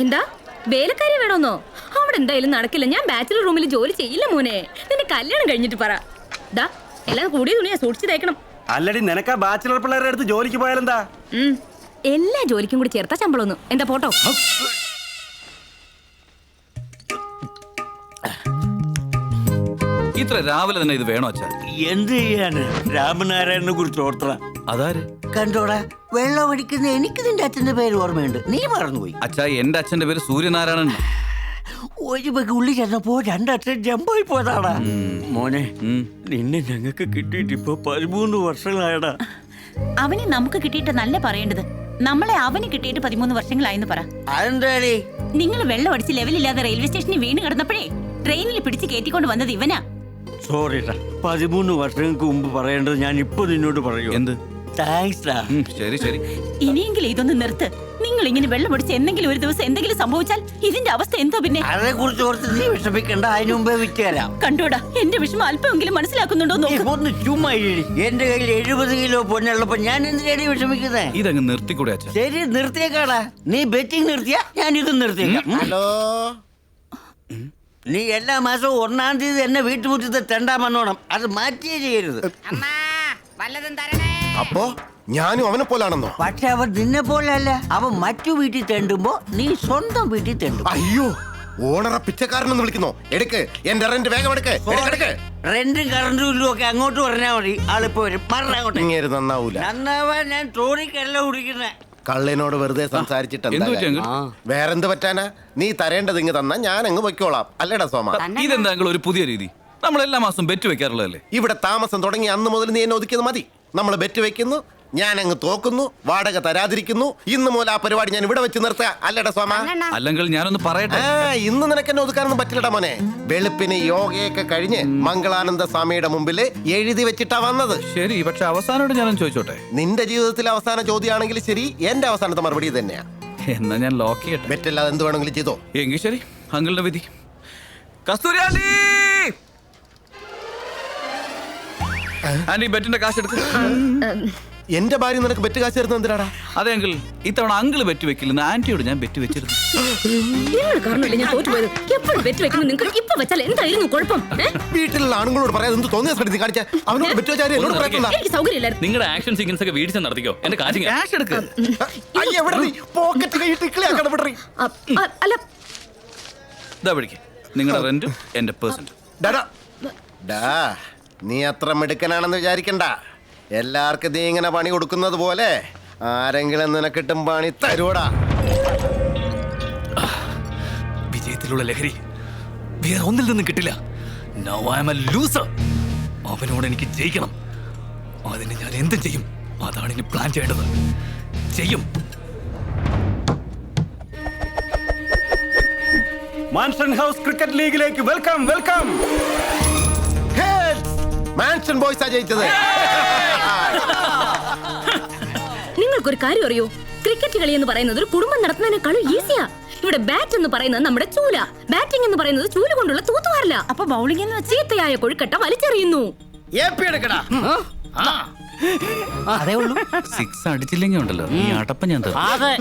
എന്താ വേലക്കാരി വേണമെന്നോ? അവിടെ എന്തായാലും നടക്കില്ല. ഞാൻ ബാച്ചിലർ റൂമിൽ ജോലി ചെയ്യില്ല മോനെ. നിന്റെ കല്യാണം കഴിഞ്ഞിട്ട് പറ. ദാ എല്ലാം കൂടിയ തുണിയാ സൂക്ഷിച്ചു തേക്കണം. അല്ലടി നിനക്കാ ബാച്ചിലർ പിള്ളേരുടെ അടുത്ത് ജോലിക്ക് പോയാലെന്താ? എല്ലാ ജോലിക്കും കൂടി ചേർത്താ ശമ്പളം ഒന്നും. എന്താ പോട്ടോ? ഇത്ര രാവിലെ തന്നെ ഇത് വേണോ അച്ഛാ? എന്ത് ചെയ്യാന്? രാമനാരായണനെ കുറിച്ച് ഓർത്തറ. അതാര്? കണ്ടോടാ, വെള്ളം അടിക്കുന്ന എനിക്ക് നിന്റെ അച്ഛന്റെ പേര് ഓർമ്മയുണ്ട്, നീ മറന്നുപോയി. അച്ഛാ, എന്റെ അച്ഛന്റെ പേര് സൂര്യനാരായണൻ. ഒരു ബഗ് ഉള്ളി ചെന്നപ്പോ രണ്ടച്ഛൻ ജമ്പായി പോയതാടാ. മോനെ, നിന്നെ ഞങ്ങൾക്ക് കിട്ടിയിട്ട് ഇപ്പൊ 13 വർഷങ്ങളായടാ. അവനെ നമുക്ക് കിട്ടിയിട്ട് നല്ല പറയേണ്ടത്. നമ്മളെ അവന് കിട്ടിയിട്ട് 13 വർഷങ്ങളായെന്ന് പറ. അതെന്താടി? നിങ്ങൾ വെള്ളം അടിച്ച് ലെവലില്ലാതെ റെയിൽവേ സ്റ്റേഷനിൽ വീണ് കിടന്നപ്പോഴേ ട്രെയിനിൽ പിടിച്ച് കയറ്റിക്കൊണ്ട് വന്നത് ഇവനാ. സോറിടാ, 13 വർഷങ്ങൾക്ക് മുമ്പ് പറയേണ്ടത് ഞാൻ ഇപ്പൊ നിന്നോട് പറയൂ. എന്ത്? താങ്ക്സ് ഡാ. ശരി ശരി, ഇനിയെങ്കിലും ഇതൊന്ന് നിർത്ത്. നിങ്ങൾ ഇങ്ങനെ വെള്ളം അടിച്ച് എന്തെങ്കിലും ഒരു ദിവസം എന്തെങ്കിലും സംഭവിച്ചാൽ ഇതിന്റെ അവസ്ഥ എന്തോ. പിന്നെ അതേ കുറിച്ച് ഓർത്ത് നീ വിഷമിക്കണ്ട, അതിനു മുമ്പേ വിറ്റുതരാം. കണ്ടോടാ, എന്റെ വിഷമം അല്പമെങ്കിലും മനസ്സിലാക്കുന്നുണ്ടോ നോക്ക്. ഒന്ന് ചുമ്മാ ഇരി. എന്റെ കയ്യിൽ 70 കിലോ പൊന്നുള്ളപ്പോ ഞാൻ എന്തിനാണ് വിഷമിക്കുന്നേ? ഇതങ്ങ് നിർത്തിക്കൂടെ അച്ഛാ? ശരി, നിർത്തിയേക്കാടാ. നീ ബെറ്റിംഗ് നിർത്തിയാ ഞാൻ ഇത് നിർത്തിയേക്കാം. ഹലോ, നീ എല്ലാ മാസവും 1-ാം തീയതി എന്നെ വീട്ടുമുറ്റത്ത് തെണ്ടാൻ വന്നോണം. അത് മാറ്റിയേ ചെയ്യരുത്. അപ്പോ ഞാനും അവനെ പോലാണെന്നോ? പക്ഷെ അവൻ നിന്നെ പോലെയല്ല. അവൻ മറ്റു വീട്ടിൽ തെണ്ടുമ്പോ നീ സ്വന്തം വീട്ടിൽ തെണ്ടും. അയ്യോ, ഓണറെ പിച്ചക്കാരനെന്ന് വിളിക്കുന്നോ? എടുക്ക്, എന്റെ റെന്റ് വേഗം എടുക്ക്. റെന്റും കറണ്ടും ബില്ലും ഒക്കെ അങ്ങോട്ട് പറഞ്ഞാൽ മതി. ആളിപ്പോ വരും. പറഞ്ഞോട്ടെ. ഇങ്ങേര് നന്നാവൂല. നന്നാവാൻ ഞാൻ ടോണിക്കല്ല കുടിക്കുന്നേ. കള്ളിനോട് വെറുതെ സംസാരിച്ചിട്ട് വേറെന്ത് പറ്റാനാ? നീ തരേണ്ടത് ഇങ്ങ് തന്നാ ഞാൻ അങ്ങ് വെക്കോളാം. അല്ലേടാ സോമ? ഇതെന്താ ഒരു പുതിയ രീതി? നമ്മൾ എല്ലാ മാസം ബെറ്റ് വെക്കാറുള്ളതല്ലേ? ഇവിടെ താമസം തുടങ്ങി അന്ന് മുതൽ നീ എന്നെ ഒതുക്കിയത് മതി. നമ്മൾ ബെറ്റ് വെക്കുന്നു, ഞാൻ അങ്ങ് തോക്കുന്നു, വാടക തരാതിരിക്കുന്നു. ഇന്ന് മുതൽ ആ പരിപാടി ഞാൻ ഇവിടെ വെച്ച് നിർത്തുക. അല്ലേടാ സോമ? അല്ലെങ്കിൽ ഞാനൊന്ന് പറയട്ടെ. ഇന്ന് നിനക്ക് എന്നെ ഒതുക്കാനൊന്നും പറ്റില്ലടാ മോനെ. വെളുപ്പിന് യോഗയൊക്കെ കഴിഞ്ഞ് മംഗളാനന്ദ സ്വാമിയുടെ മുമ്പിൽ എഴുതി വെച്ചിട്ടാ വന്നത്. ശരി, പക്ഷെ അവസാനോട് ഞാനൊന്ന് ചോദിച്ചോട്ടെ? നിന്റെ ജീവിതത്തിലെ അവസാന ചോദ്യമാണെങ്കിൽ ശരി, എന്റെ അവസാനത്തെ മറുപടി തന്നെയാ. എന്നാ ഞാൻ ലോക്ക് ചെയ്യട്ടെ. ബെറ്റല്ലാതെ എന്ത് വേണമെങ്കിലും ചെയ്തോ. എങ്കിൽ ശരി, അങ്കിളുടെ വിധി. കസ്തൂരി ആന്റി, ആന്റി ബെറ്റിന്റെ കാശ് എടുക്കും. എന്റെ ഭാര്യ നിനക്ക് ബെറ്റ് കാശ് തരുന്നത് എന്തിനാടാ? അതെ അങ്കിൾ, ഇത്തവണ അങ്കിള് ബെറ്റ് വെക്കില്ലെന്ന് ആന്റിയോട് ഞാൻ ബെറ്റ് വെച്ചിരുന്നു. നിങ്ങൾ കാരണമല്ലേ ഞാൻ തോറ്റുപോയത്. എപ്പോഴും ബെറ്റ് വെക്കുന്നത് നിങ്ങൾക്ക് ഇപ്പൊ വെച്ചാൽ എന്തായിരുന്നു കുഴപ്പം? വീട്ടിലുള്ള ആണുങ്ങളോട് പറയാതെ എന്ത് തോന്നിയ സ്ഥലത്ത് കാണിച്ചാ അവനോട് ബെറ്റ് വെച്ചാൽ എന്നോട് പറയണ്ട. എനിക്ക് സൗകര്യമില്ലായിരുന്നു. നിങ്ങളുടെ ആക്ഷൻ സീക്വൻസ് ഒക്കെ വീഡിയോസ് നടത്തിക്കോ. എന്റെ കാശ് ക്യാഷ് എടുക്ക്. എവിടെ നീ പോക്കറ്റ് കൈയിട്ട് ഇക്കിളിയാക്കണം വിടറി. അല്ല, ഇതാ പിടിക്ക്, നിങ്ങളുടെ റെന്റും എന്റെ പെർസെന്റ്. ഡാ, നീ അത്ര മിടുക്കനാണെന്ന് വിചാരിക്കണ്ട. എല്ലാവർക്കും നീ ഇങ്ങനെ പണി കൊടുക്കുന്നത് പോലെ ആരെങ്കിലും നിനക്കിട്ടും പണി തരൂടാ. വിജയത്തിലുള്ള ലഹരി വേറെ ഒന്നിൽ നിന്നും കിട്ടില്ല. Now I am a loser. അവനോട് എനിക്ക് ജയിക്കണം. അതിന് ഞാൻ എന്തും ചെയ്യും. അതാണ് ഇനി പ്ലാൻ ചെയ്യേണ്ടത്. ചെയ്യും. മാൻഷൻ ഹൗസ് ക്രിക്കറ്റ് ലീഗിലേക്ക് വെൽക്കം വെൽക്കം. മാൻഷൻ ബോയ്സാ ജയിച്ചത്. നിങ്ങൾക്കൊരു കാര്യം അറിയോ? ക്രിക്കറ്റ് കളി എന്ന് പറയുന്നത് ഒരു കുടുംബം നടത്തുന്നതിനേക്കാളും ഈസിയാ. ഇവിടെ ബാറ്റ് എന്ന് പറയുന്നത് നമ്മുടെ ചൂല, ബാറ്റിംഗ് എന്ന് പറയുന്നത് ചൂല് കൊണ്ടുള്ള തൂത്തുവാറില്ല. അപ്പൊ ബൗളിംഗ് എന്ന് വെച്ചാൽ ചീത്തയായ കൊഴുക്കട്ട വലിച്ചെറിയുന്നു. അതേ ഉള്ളൂ. 6 അടിച്ചില്ലെങ്കിൽ ഉണ്ടല്ലോ ഈ അടപ്പ ഞാൻ തരും. അതെ.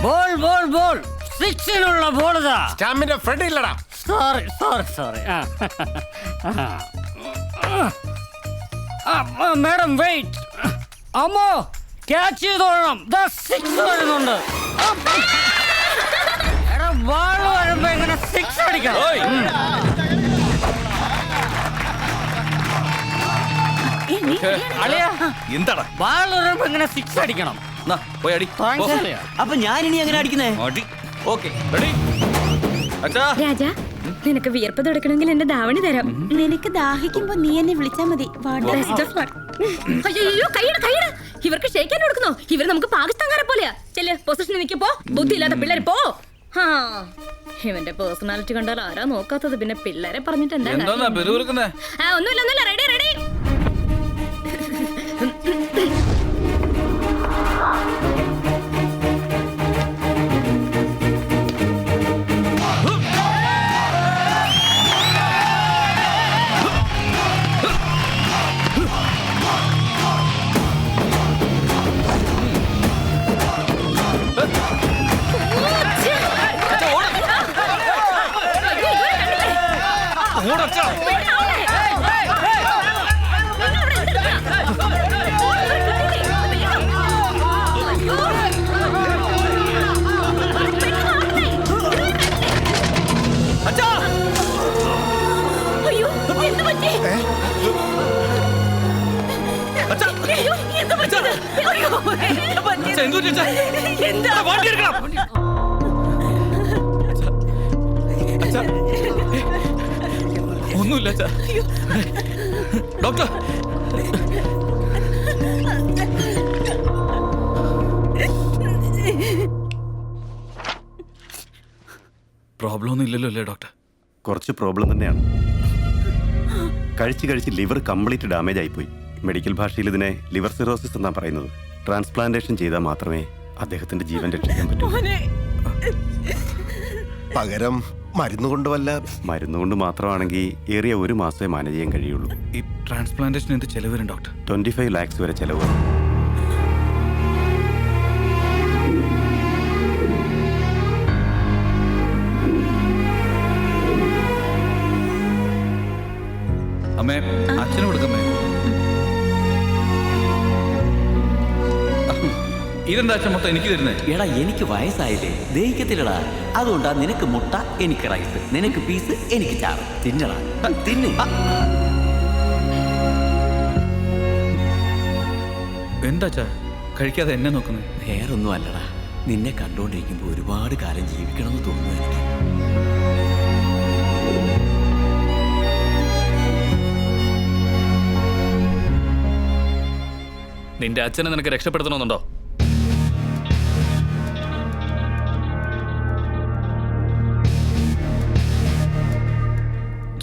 ബോൾ ബോൾ ബോൾ സിക്സിനുള്ള ബോൾ. സ്റ്റാമ്പിന്റെ ഫ്രണ്ട് ഇല്ലടാ. Sorry sorry sorry. Madam wait. അമ്മോ, ക്യാച്ച് ചെയ്തോളണം. 6 വരുന്നുണ്ട്. ബോൾ വരുമ്പോ എങ്ങനെ 6 അടിക്കണം? എന്താടാ ബോൾ വരുമ്പോ എങ്ങനെ 6 അടിക്കണം? പോയി അടി. അപ്പൊ ഞാൻ ഇനി എങ്ങനെ അടിക്കുന്നേ? അടി. Okay, ready. അച്ഛാ, രാജാ, നിനക്ക് വിയർപ്പ് തുടക്കണമെങ്കിൽ എന്റെ ധാവണി തരാം. നിനക്ക് ദാഹിക്കുമ്പോ നീ എന്നെ വിളിച്ചാ മതി. അയ്യോ, കൈയ്യട. ഇവർക്ക് ഷേക്കാൻ കൊടുക്കുന്നോ? ഇവർ നമുക്ക് പാകിസ്ഥാൻകാരെ പോലെയാ. ചെല്ല്, പൊസിഷനിൽ നിൽക്കപ്പോ. ബുദ്ധിയില്ലാത്ത പിള്ളേർ പോ. ഇവന്റെ പേഴ്സണാലിറ്റി കണ്ടാൽ ആരാ നോക്കാത്തത്? പിന്നെ പിള്ളേരെ പറഞ്ഞിട്ട് എന്താ എന്താ പെരുവിറുക്കുന്നേ? ഒന്നുമില്ല, റെഡി റെഡി. ഒന്നുമില്ല ഡോക്ടർ. പ്രോബ്ലം ഒന്നും ഇല്ലല്ലോ അല്ലേ ഡോക്ടർ? കുറച്ച് പ്രോബ്ലം തന്നെയാണ്. കഴിച്ച് ലിവർ കംപ്ലീറ്റ് ഡാമേജ് ആയിപ്പോയി. മെഡിക്കൽ ഭാഷയിൽ ഇതിനെ ലിവർ സിറോസിസ് എന്നാണ് പറയുന്നത്. ട്രാൻസ്പ്ലാന്റേഷൻ ചെയ്താൽ മാത്രമേ അദ്ദേഹത്തിന്റെ ജീവൻ രക്ഷിക്കാൻ പറ്റൂ. പകരം മരുന്നുകൊണ്ട് മരുന്നുകൊണ്ട് മാത്രമാണെങ്കിൽ ഏറിയ 1 മാസമേ മാനേജ് ചെയ്യാൻ കഴിയുള്ളൂ. ഈ ട്രാൻസ്പ്ലാന്റേഷൻ എന്ത് ചെലവ് വരും ഡോക്ടർ? 25 lakhs വരെ ചെലവ് വരും. അമ്മേ, അച്ഛന് കൊടുക്കമ്മേ. ഇതെന്താ അച്ഛൻ മൊത്തം എനിക്ക് തരുന്നേ? എടാ എനിക്ക് വയസ്സായില്ലേ, ദഹിക്കത്തില്ലടാ. അതുകൊണ്ടാ നിനക്ക് മുട്ട, എനിക്ക് റൈസ്, നിനക്ക് പീസ്, എനിക്ക് ചാറ്. തിന്നടാ, തിന്ന്. എന്താ അച്ഛാ കഴിക്കാതെ എന്നെ നോക്കുന്നത്? വേറൊന്നും അല്ലടാ, നിന്നെ കണ്ടുകൊണ്ടിരിക്കുമ്പോൾ ഒരുപാട് കാലം ജീവിക്കണമെന്ന് തോന്നുന്നു എനിക്ക്. നിന്റെ അച്ഛനെ നിനക്ക് രക്ഷപ്പെടുത്തണമെന്നുണ്ടോ?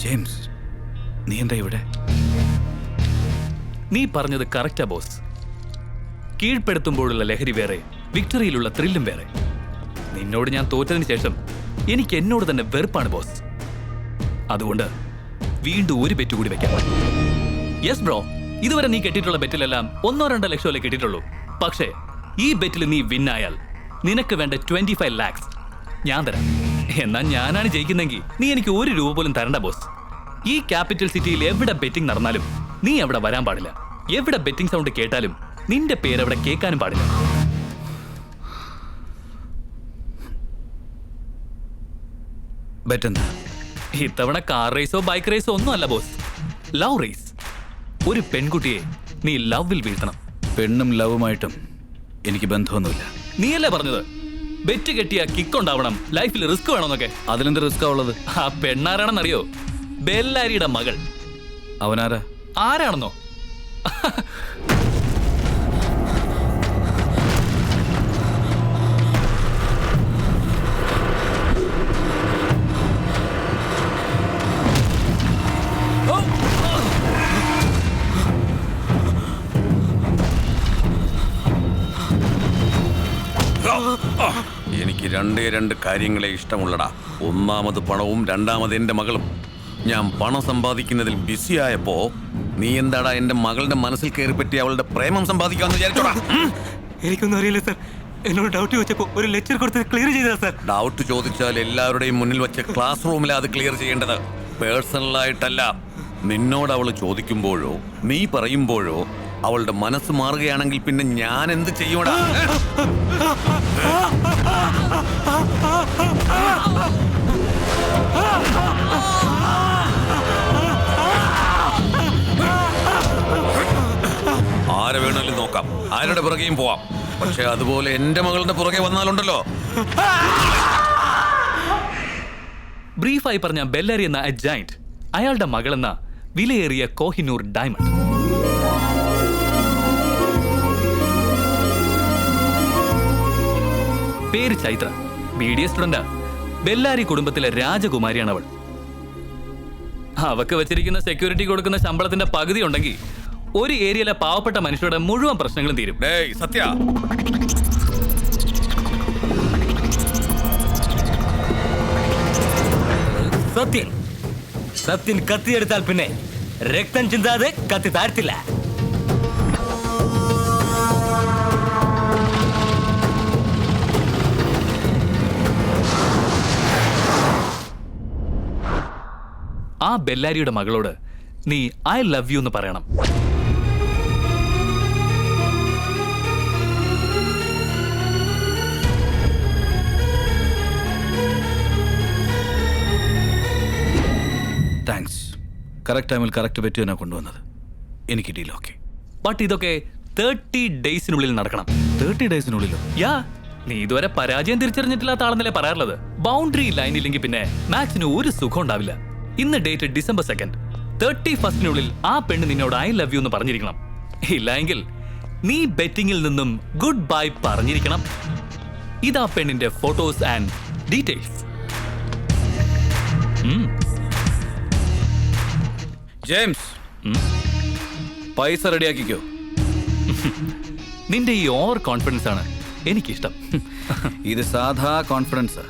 ജെയിംസ്, നീ എന്താ ഇവിടെ? നീ പറഞ്ഞത് കറക്റ്റാ ബോസ്. കീഴ്പ്പെടുത്തുമ്പോഴുള്ള ലഹരി വേറെ, വിക്ടറിയിലുള്ള ത്രില്ലും വേറെ. നിന്നോട് ഞാൻ തോറ്റതിന് ശേഷം എനിക്ക് എന്നോട് തന്നെ വെറുപ്പാണ് ബോസ്. അതുകൊണ്ട് വീണ്ടും ഒരു ബെറ്റ് കൂടി വെക്കാം. യെസ് ബ്രോ, ഇതുവരെ നീ കെട്ടിയിട്ടുള്ള ബെറ്റിലെല്ലാം 1-2 ലക്ഷമല്ലേ കെട്ടിയിട്ടുള്ളൂ. പക്ഷേ ഈ ബെറ്റിൽ നീ വിന്നായാൽ നിനക്ക് വേണ്ട 25 lakhs ഞാൻ തരാം. എന്നാൽ ഞാനാണ് ജയിക്കുന്നെങ്കിൽ നീ എനിക്ക് 1 രൂപ പോലും തരണ്ട ബോസ്. ഈ ക്യാപിറ്റൽ സിറ്റിയിൽ എവിടെ ബെറ്റിംഗ് നടന്നാലും നീ അവിടെ വരാൻ പാടില്ല. എവിടെ ബെറ്റിംഗ് സൗണ്ട് കേട്ടാലും നിന്റെ പേര് അവിടെ കേൾക്കാനും പാടില്ല. ബെറ്റ് എന്താ? ഇത്തവണ കാർ റേസോ ബൈക്ക് റേസോ ഒന്നും അല്ല ബോസ്, ലവ് റേസ്. ഒരു പെൺകുട്ടിയെ നീ ലവിൽ വീഴ്ത്തണം. പെണ്ണും ലവുമായിട്ടും എനിക്ക് ബന്ധമൊന്നുമില്ല. നീയല്ലേ പറഞ്ഞത് ബെറ്റ് കെട്ടിയ കിക്ക് ഉണ്ടാവണം, ലൈഫിൽ റിസ്ക് വേണമെന്നൊക്കെ? അതിലെന്ത് റിസ്ക്കാ ഉള്ളത്? ആ പെണ്ണാരാണെന്നറിയോ? ബെല്ലാരിയുടെ മകൾ. അവനാരാ? ആരാണെന്നോ? എനിക്ക് രണ്ട് കാര്യങ്ങളെ ഇഷ്ടമുള്ളടാ. ഒന്നാമത് പണവും, രണ്ടാമത് എന്റെ മകളും. ഞാൻ പണം സമ്പാദിക്കുന്നതിൽ ബിസിയായപ്പോ നീ എന്താടാ എന്റെ മകളുടെ മനസ്സിൽ കയറി പറ്റി അവളുടെ പ്രേമം സമ്പാദിക്കാന്ന് വിചാരിച്ചോടാ? എനിക്കൊന്നും അറിയില്ല സാർ. എന്നോട് ഡൗട്ട് ചോദിച്ചപ്പോ ഒരു ലെക്ചർ കൊടുത്ത് ക്ലിയർ ചെയ്താ സാർ. ഡൗട്ട് ചോദിച്ചാൽ എല്ലാവരുടെയും മുന്നിൽ വെച്ച് ക്ലാസ് റൂമിൽ അത് ക്ലിയർ ചെയ്യേണ്ടത്, പേഴ്സണലായിട്ടല്ല. നിന്നോട് അവൾ ചോദിക്കുമ്പോഴോ നീ പറയുമ്പോഴോ അവളുടെ മനസ്സ് മാറുകയാണെങ്കിൽ പിന്നെ ഞാൻ എന്ത് ചെയ്യൂടാ? ആരെ വേണമെങ്കിലും നോക്കാം, ആരുടെ പുറകെയും പോവാം. പക്ഷെ അതുപോലെ എന്റെ മകളുടെ പുറകെ വന്നാലുണ്ടല്ലോ. ബ്രീഫായി പറഞ്ഞ ബെല്ലാരി എന്ന ജയന്റ്, അയാളുടെ മകളെന്ന വിലയേറിയ കോഹിനൂർ ഡയമണ്ട്. പേര് ചൈത്ര, BDA സ്റ്റുഡന്റാ. ബെല്ലാരി കുടുംബത്തിലെ രാജകുമാരിയാണ് അവൾ. അവക്ക് വെച്ചിരിക്കുന്ന സെക്യൂരിറ്റി കൊടുക്കുന്ന ശമ്പളത്തിന്റെ പകുതി ഉണ്ടെങ്കിൽ ഒരു ഏരിയയിലെ പാവപ്പെട്ട മനുഷ്യരുടെ മുഴുവൻ പ്രശ്നങ്ങളും തീരും. ഡേയ് സത്യ, സത്യൻ സത്യൻ കത്തിയെടുത്താൽ പിന്നെ രക്തം ചിന്താതെ കത്തി താഴ്ത്തില്ല. ആ ബെല്ലാരിയുടെ മകളോട് നീ ഐ ലവ് യു എന്ന് പറയണം. താങ്ക്സ്. കറക്റ്റ് ടൈമിൽ കറക്റ്റ് പറ്റി തന്നെ കൊണ്ടുവന്നത്. എനിക്ക് ഡീൽ ഓക്കെ. ബട്ട് ഇതൊക്കെ 30 ഡേയ്സിനുള്ളിൽ നടക്കണം. 30 ഡേയ്സിനുള്ളിലോ? യാ, നീ ഇതുവരെ പരാജയം തിരിച്ചറിഞ്ഞിട്ടില്ലാത്ത ആളെന്നല്ലേ പറയാറുള്ളത്. ബൗണ്ടറി ലൈൻ ഇല്ലെങ്കിൽ പിന്നെ മാച്ചിന് ഒരു സുഖം ഉണ്ടാവില്ല. ഇന്ന് ഡേറ്റ് December 2nd. 31st ആ പെണ്ണ് നിന്നോട് ഐ ലവ് യു എന്ന് പറഞ്ഞിരിക്കണം. ഇല്ലെങ്കിൽ നീ ബെറ്റിംഗിൽ നിന്നും ഗുഡ് ബൈ പറഞ്ഞിരിക്കണം. ഇതാ പെണ്ണിന്റെ ഫോട്ടോസ് ആൻഡ് ഡീറ്റെയിൽസ്. ജെയിംസ്, പൈസ റെഡിയാക്കിക്കോ. നിന്റെ ഈ ഓവർ കോൺഫിഡൻസ് ആണ് എനിക്കിഷ്ടം. ഇത് സാധാ കോൺഫിഡൻസ്.